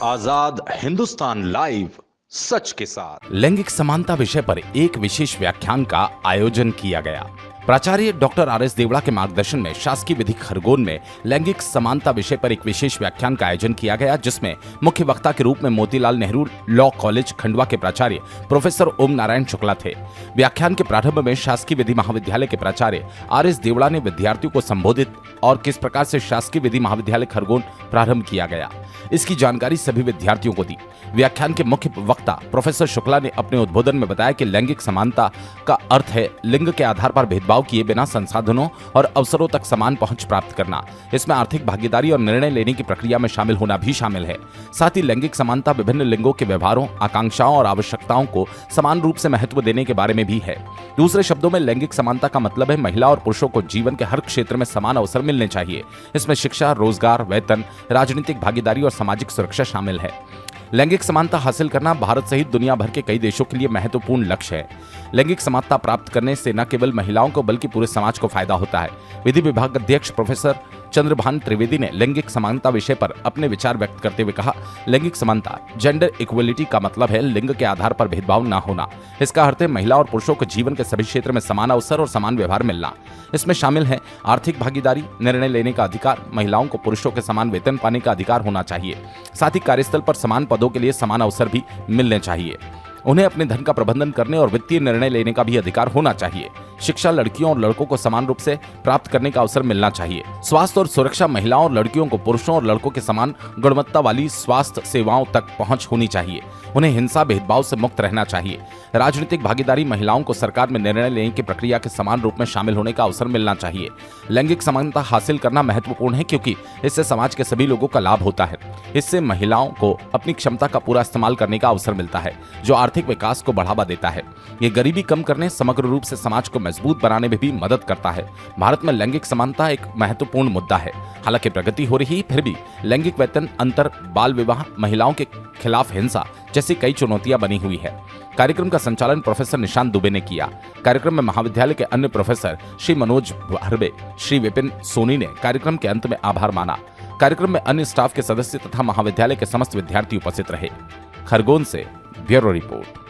आजाद Hindustan live, सच के साथ। लैंगिक समानता विषय पर एक विशेष व्याख्यान का आयोजन किया गया। प्राचार्य डॉक्टर आर एस देवड़ा के मार्गदर्शन में शासकीय विधि खरगोन में लैंगिक समानता विषय पर एक विशेष व्याख्यान का आयोजन किया गया, जिसमें मुख्य वक्ता के रूप में मोतीलाल नेहरू लॉ कॉलेज खंडवा के प्राचार्य प्रोफेसर ओम नारायण शुक्ला थे। व्याख्यान के प्रारंभ में शासकीय विधि महाविद्यालय के प्राचार्य आर एस देवड़ा ने विद्यार्थियों को संबोधित और किस प्रकार से शासकीय विधि महाविद्यालय खरगोन प्रारंभ किया गया, इसकी जानकारी सभी विद्यार्थियों को दी। व्याख्यान के मुख्य वक्ता प्रोफेसर शुक्ला ने अपने उद्बोधन में बताया कि लैंगिक समानता का अर्थ है लिंग के आधार पर भेदभाव किए बिना संसाधनों और अवसरों तक समान पहुंच प्राप्त करना। इसमें आर्थिक भागीदारी और निर्णय लेने की प्रक्रिया में शामिल होना भी शामिल है। साथ ही लैंगिक समानता विभिन्न लिंगों के व्यवहारों, आकांक्षाओं और आवश्यकताओं को समान रूप से महत्व देने के बारे में भी है। दूसरे शब्दों में लैंगिक समानता का मतलब है महिला और पुरुषों को जीवन के हर क्षेत्र में समान अवसर मिलने चाहिए। इसमें शिक्षा, रोजगार, वेतन, राजनीतिक भागीदारी और सामाजिक सुरक्षा शामिल है। लैंगिक समानता हासिल करना भारत सहित दुनिया भर के कई देशों के लिए महत्वपूर्ण लक्ष्य है। लैंगिक समानता प्राप्त करने से न केवल महिलाओं को बल्कि पूरे समाज को फायदा होता है। विधि विभाग अध्यक्ष प्रोफेसर चंद्रभान त्रिवेदी ने लैंगिक समानता विषय पर अपने विचार व्यक्त करते हुए कहा, लैंगिक समानता जेंडर इक्वलिटी का मतलब है लिंग के आधार पर भेदभाव न होना। इसका अर्थ है महिला और पुरुषों को जीवन के सभी क्षेत्र में समान अवसर और समान व्यवहार मिलना। इसमें शामिल है आर्थिक भागीदारी, निर्णय लेने का अधिकार, महिलाओं को पुरुषों के समान वेतन पाने का अधिकार होना चाहिए। साथ ही कार्यस्थल पर समान पदों के लिए समान अवसर भी मिलने चाहिए। उन्हें अपने धन का प्रबंधन करने और वित्तीय निर्णय लेने का भी अधिकार होना चाहिए। शिक्षा लड़कियों और लड़कों को समान रूप से प्राप्त करने का अवसर मिलना चाहिए। स्वास्थ्य और सुरक्षा, महिलाओं और लड़कियों को पुरुषों और लड़कों के समान गुणवत्ता वाली स्वास्थ्य सेवाओं तक पहुंच होनी चाहिए। उन्हें हिंसा, भेदभाव से मुक्त रहना चाहिए। राजनीतिक भागीदारी, महिलाओं को सरकार में निर्णय लेने की प्रक्रिया के समान रूप में शामिल होने का अवसर मिलना चाहिए। लैंगिक समानता हासिल करना महत्वपूर्ण है क्योंकि इससे समाज के सभी लोगों का लाभ होता है। इससे महिलाओं को अपनी क्षमता का पूरा इस्तेमाल करने का अवसर मिलता है, जो आर्थिक विकास को बढ़ावा देता है। ये गरीबी कम करने, समग्र रूप से समाज को मजबूत बनाने में भी मदद करता है। भारत में लैंगिक समानता एक महत्वपूर्ण मुद्दा है। हालांकि प्रगति हो रही, फिर भी लैंगिक वेतन अंतर, बाल विवाह, महिलाओं के खिलाफ हिंसा जैसी कई चुनौतियां बनी हुई है। कार्यक्रम का संचालन प्रोफेसर निशांत दुबे ने किया। कार्यक्रम में महाविद्यालय के अन्य प्रोफेसर श्री मनोज भरबे, श्री विपिन सोनी ने कार्यक्रम के अंत में आभार माना। कार्यक्रम में अन्य स्टाफ के सदस्य तथा महाविद्यालय के समस्त विद्यार्थी उपस्थित रहे। खरगोन से ब्यूरो रिपोर्ट।